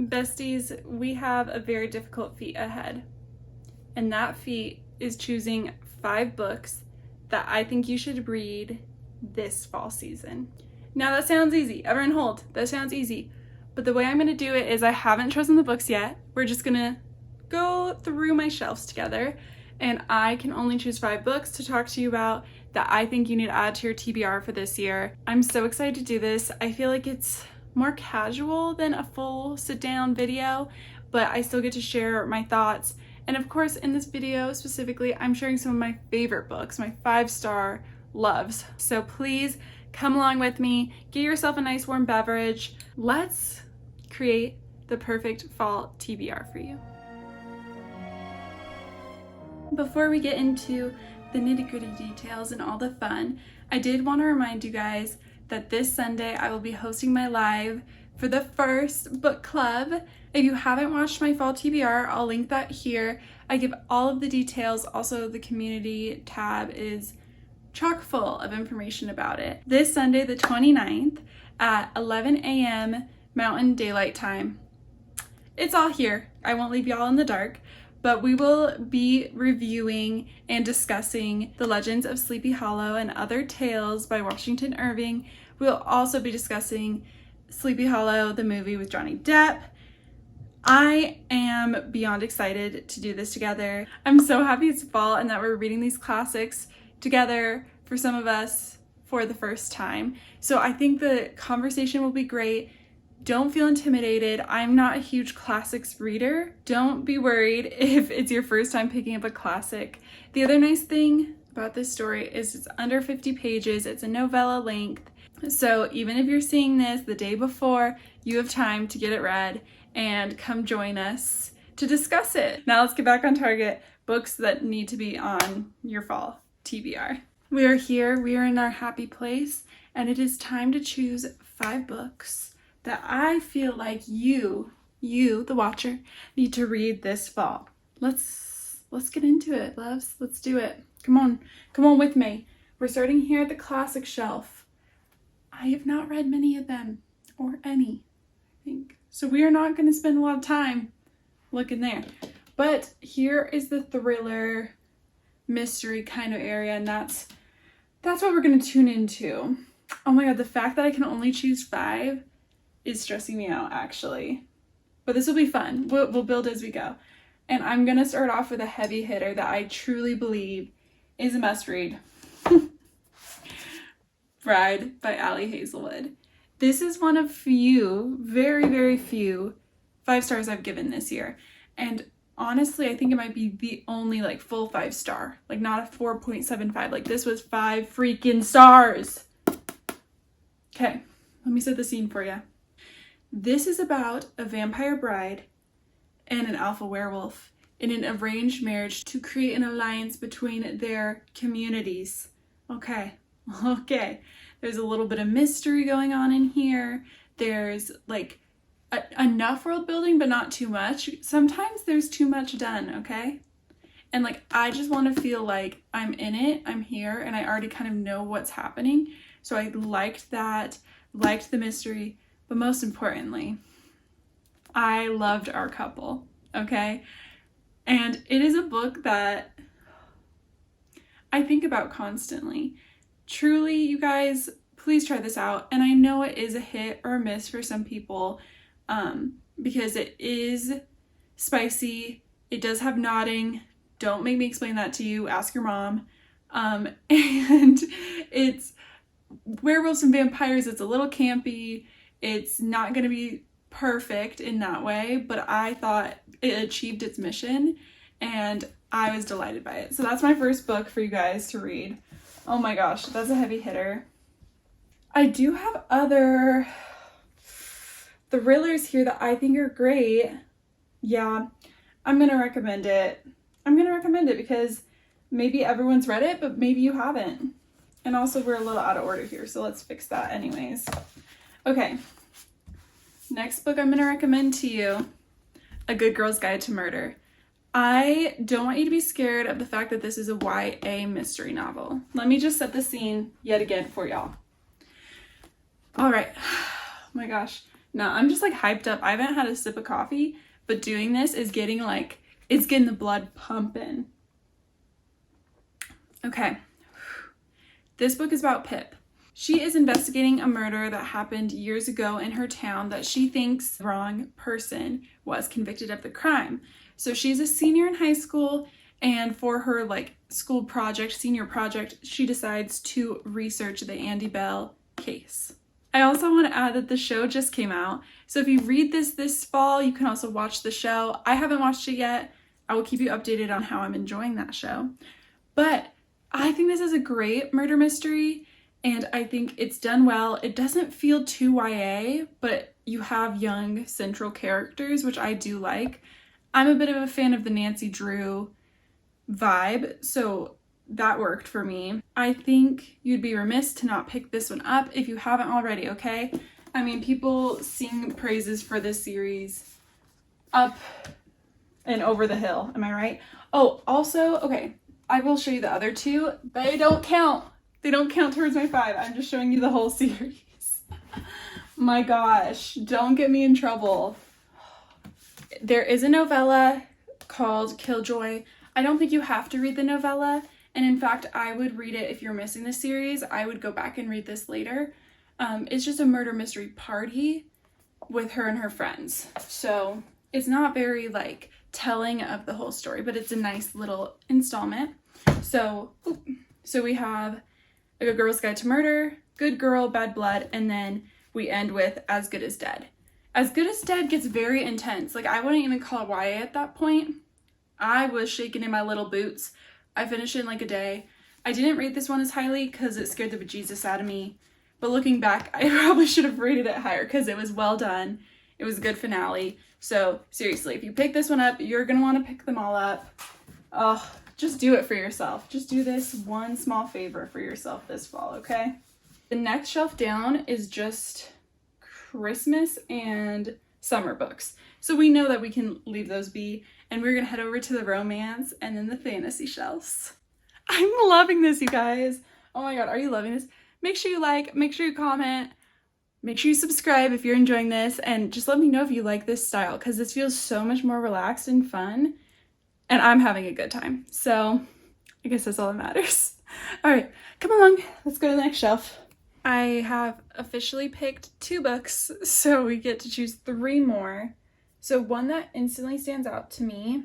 Besties, we have a very difficult feat ahead. And that feat is choosing 5 books that I think you should read this fall season. Now that sounds easy. Everyone hold. That sounds easy. But the way I'm going to do it is I haven't chosen the books yet. We're just going to go through my shelves together. And I can only choose 5 books to talk to you about that I think you need to add to your TBR for this year. I'm so excited to do this. I feel like it's more casual than a full sit-down video, but I still get to share my thoughts. And of course, in this video specifically, I'm sharing some of my favorite books, my 5-star loves. So please come along with me, get yourself a nice warm beverage. Let's create the perfect fall TBR for you. Before we get into the nitty-gritty details and all the fun, I did want to remind you guys that this Sunday I will be hosting my live for the first book club. If you haven't watched my fall TBR, I'll link that here. I give all of the details. Also, the community tab is chock full of information about it. This Sunday, the 29th at 11 a.m. Mountain Daylight Time. It's all here. I won't leave y'all in the dark, but we will be reviewing and discussing The Legends of Sleepy Hollow and Other Tales by Washington Irving. We'll also be discussing Sleepy Hollow, the movie with Johnny Depp. I am beyond excited to do this together. I'm so happy it's fall and that we're reading these classics together for some of us for the first time. So I think the conversation will be great. Don't feel intimidated. I'm not a huge classics reader. Don't be worried if it's your first time picking up a classic. The other nice thing about this story is it's under 50 pages. It's a novella length. So even if you're seeing this the day before, you have time to get it read and come join us to discuss it. Now let's get back on target. Books that need to be on your fall TBR. We are here. We are in our happy place. And it is time to choose 5 books that I feel like you, the watcher, need to read this fall. Let's get into it, loves. Let's do it. Come on with me. We're starting here at the classic shelf. I have not read many of them, or any, I think. So we are not going to spend a lot of time looking there. But here is the thriller mystery kind of area, and that's what we're going to tune into. Oh my god, the fact that I can only choose 5 is stressing me out, actually. But this will be fun. We'll build as we go. And I'm going to start off with a heavy hitter that I truly believe is a must-read. Bride by Ali Hazelwood. This is one of few, very, very few 5 stars I've given this year. And honestly, I think it might be the only like full 5-star. Like not a 4.75. Like this was 5 freaking stars. Okay, let me set the scene for you. This is about a vampire bride and an alpha werewolf in an arranged marriage to create an alliance between their communities. Okay. There's a little bit of mystery going on in here. There's like enough world building, but not too much. Sometimes there's too much done, okay? And like, I just want to feel like I'm in it, I'm here, and I already kind of know what's happening. So I liked that, liked the mystery, but most importantly, I loved our couple, okay? And it is a book that I think about constantly. Truly, you guys, please try this out. And I know it is a hit or a miss for some people because it is spicy. It does have nodding. Don't make me explain that to you. Ask your mom. And it's werewolves and vampires. It's a little campy. It's not going to be perfect in that way, but I thought it achieved its mission and I was delighted by it. So that's my first book for you guys to read. Oh my gosh, that's a heavy hitter. I do have other thrillers here that I think are great. Yeah, I'm going to recommend it. I'm going to recommend it because maybe everyone's read it, but maybe you haven't. And also we're a little out of order here, so let's fix that anyways. Okay, next book I'm going to recommend to you, A Good Girl's Guide to Murder. I don't want you to be scared of the fact that this is a YA mystery novel. Let me just set the scene yet again for y'all. All right. Oh my gosh. No, I'm just like hyped up. I haven't had a sip of coffee, but doing this is getting like, it's getting the blood pumping. Okay. This book is about Pip. She is investigating a murder that happened years ago in her town that she thinks the wrong person was convicted of the crime. So she's a senior in high school, and for her like school project, senior project, she decides to research the Andy Bell case. I also want to add that the show just came out. So if you read this fall, you can also watch the show. I haven't watched it yet. I will keep you updated on how I'm enjoying that show. But I think this is a great murder mystery, and I think it's done well. It doesn't feel too YA, but you have young central characters, which I do like. I'm a bit of a fan of the Nancy Drew vibe, so that worked for me. I think you'd be remiss to not pick this one up if you haven't already, okay? I mean, people sing praises for this series up and over the hill, am I right? Oh, also, okay, I will show you the other two. They don't count. They don't count towards my 5. I'm just showing you the whole series. My gosh, don't get me in trouble. There is a novella called Killjoy. I don't think you have to read the novella. And in fact, I would read it if you're missing the series. I would go back and read this later. It's just a murder mystery party with her and her friends. So it's not very like telling of the whole story, but it's a nice little installment. So we have A Girl's Guide to Murder, Good Girl, Bad Blood, and then we end with As Good as Dead. As Good as Dead gets very intense. Like, I wouldn't even call it YA at that point. I was shaking in my little boots. I finished it in like a day. I didn't rate this one as highly because it scared the bejesus out of me. But looking back, I probably should have rated it higher because it was well done. It was a good finale. So seriously, if you pick this one up, you're going to want to pick them all up. Oh, just do it for yourself. Just do this one small favor for yourself this fall, okay? The next shelf down is just Christmas and summer books. So we know that we can leave those be, and we're gonna head over to the romance and then the fantasy shelves. I'm loving this, you guys. Oh my god, are you loving this? Make sure you like, make sure you comment, make sure you subscribe if you're enjoying this, and just let me know if you like this style, because this feels so much more relaxed and fun, and I'm having a good time. So I guess that's all that matters. All right, come along, let's go to the next shelf. I have officially picked 2 books, so we get to choose 3 more. So one that instantly stands out to me,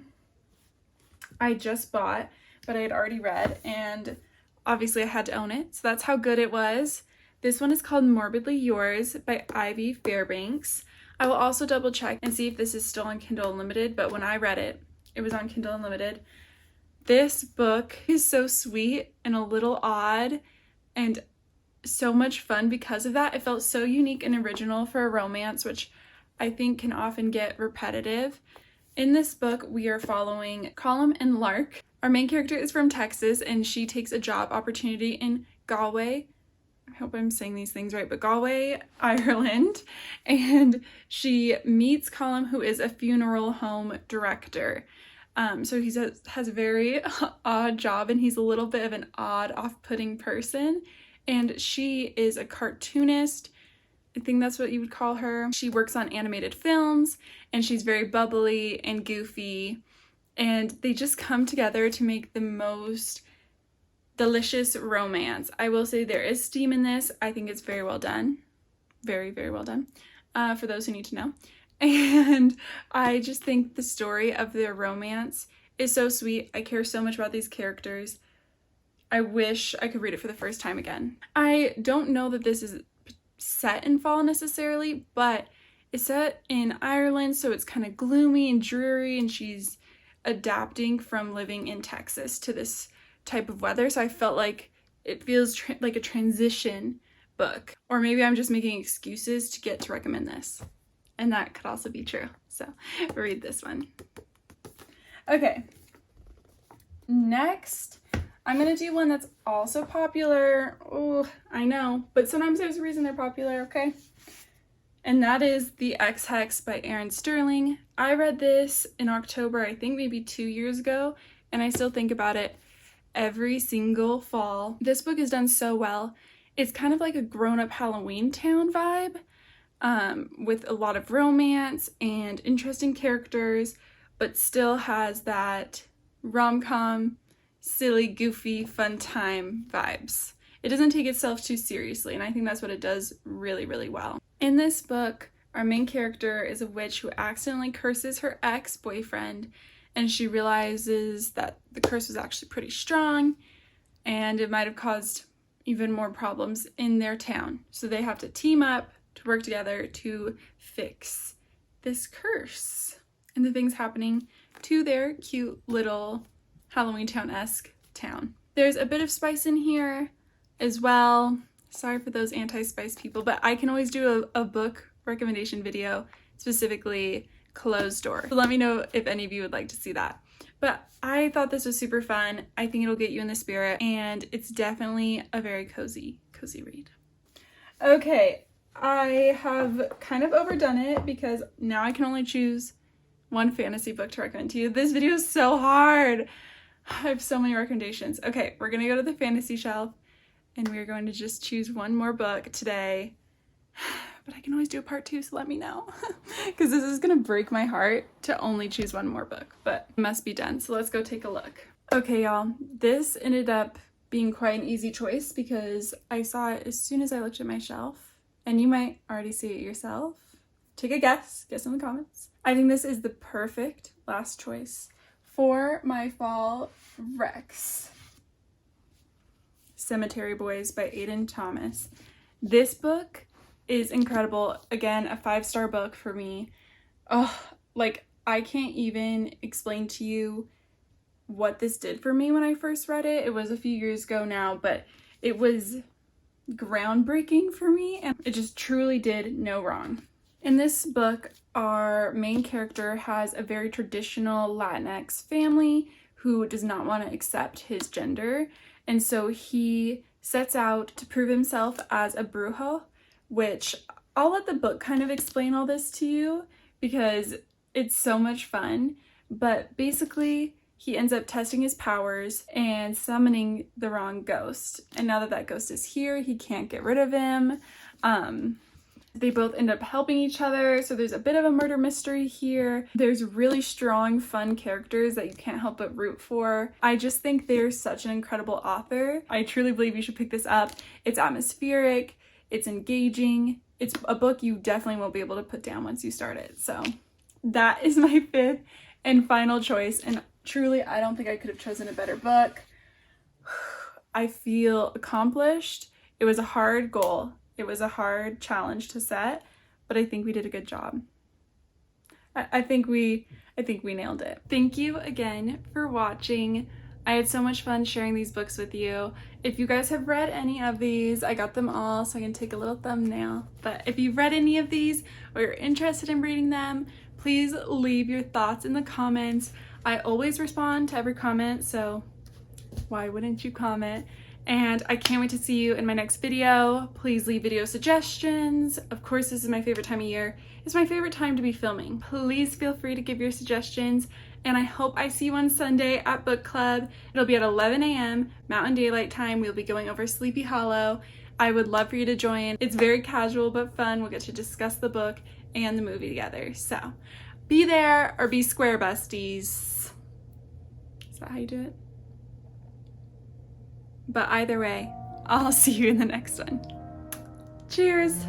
I just bought, but I had already read, and obviously I had to own it, so that's how good it was. This one is called Morbidly Yours by Ivy Fairbanks. I will also double check and see if this is still on Kindle Unlimited, but when I read it, it was on Kindle Unlimited. This book is so sweet and a little odd and so much fun because of that. It felt so unique and original for a romance, which I think can often get repetitive. In this book, we are following Colum and Lark. Our main character is from Texas, and she takes a job opportunity in Galway. I hope I'm saying these things right, but Galway, Ireland. And she meets Colum, who is a funeral home director. So he has a very odd job, and he's a little bit of an odd, off-putting person. And she is a cartoonist. I think that's what you would call her. She works on animated films, and she's very bubbly and goofy. And they just come together to make the most delicious romance. I will say there is steam in this. I think it's very well done. Very, very well done. For those who need to know. And I just think the story of their romance is so sweet. I care so much about these characters. I wish I could read it for the first time again. I don't know that this is set in fall necessarily, but it's set in Ireland, so it's kind of gloomy and dreary, and she's adapting from living in Texas to this type of weather, so I felt like it feels like a transition book. Or maybe I'm just making excuses to get to recommend this, and that could also be true. So read this one. Okay, next I'm gonna do one that's also popular. Oh, I know, but sometimes there's a reason they're popular, okay? And that is The Ex-Hex by Erin Sterling. I read this in October, I think maybe 2 years ago, and I still think about it every single fall. This book is done so well. It's kind of like a grown-up Halloween Town vibe. with a lot of romance and interesting characters, but still has that rom-com, silly, goofy, fun time vibes. It doesn't take itself too seriously, and I think that's what it does really, really well. In this book, our main character is a witch who accidentally curses her ex-boyfriend, and she realizes that the curse was actually pretty strong, and it might have caused even more problems in their town. So they have to team up to work together to fix this curse and the things happening to their cute little Halloween Town-esque town. There's a bit of spice in here as well. Sorry for those anti-spice people, but I can always do a book recommendation video, specifically Closed Door. So let me know if any of you would like to see that. But I thought this was super fun. I think it'll get you in the spirit, and it's definitely a very cozy read. Okay, I have kind of overdone it because now I can only choose one fantasy book to recommend to you. This video is so hard. I have so many recommendations. Okay, we're gonna go to the fantasy shelf, and we're going to just choose one more book today. But I can always do a part 2, so let me know. Because this is gonna break my heart to only choose one more book, but it must be done, so let's go take a look. Okay, y'all, this ended up being quite an easy choice because I saw it as soon as I looked at my shelf, and you might already see it yourself. Take a guess in the comments. I think this is the perfect last choice for my fall Rex. Cemetery Boys by Aiden Thomas. This book is incredible. Again, a 5-star book for me. Oh, like I can't even explain to you what this did for me when I first read it. It was a few years ago now, but it was groundbreaking for me, and it just truly did no wrong. In this book, our main character has a very traditional Latinx family who does not want to accept his gender, and so he sets out to prove himself as a brujo, which I'll let the book kind of explain all this to you because it's so much fun. But basically, he ends up testing his powers and summoning the wrong ghost. And now that that ghost is here, he can't get rid of him. They both end up helping each other, so there's a bit of a murder mystery here. There's really strong, fun characters that you can't help but root for. I just think they're such an incredible author. I truly believe you should pick this up. It's atmospheric, it's engaging, it's a book you definitely won't be able to put down once you start it. So that is my 5th and final choice, and truly I don't think I could have chosen a better book. I feel accomplished. It was a hard goal. It was a hard challenge to set, but I think we did a good job. I think we nailed it. Thank you again for watching. I had so much fun sharing these books with you. If you guys have read any of these, I got them all so I can take a little thumbnail. But if you've read any of these or you're interested in reading them, please leave your thoughts in the comments. I always respond to every comment, so why wouldn't you comment? And I can't wait to see you in my next video. Please leave video suggestions. Of course, this is my favorite time of year. It's my favorite time to be filming. Please feel free to give your suggestions. And I hope I see you on Sunday at book club. It'll be at 11 a.m. Mountain Daylight Time. We'll be going over Sleepy Hollow. I would love for you to join. It's very casual but fun. We'll get to discuss the book and the movie together. So be there or be square, besties. Is that how you do it? But either way, I'll see you in the next one. Cheers!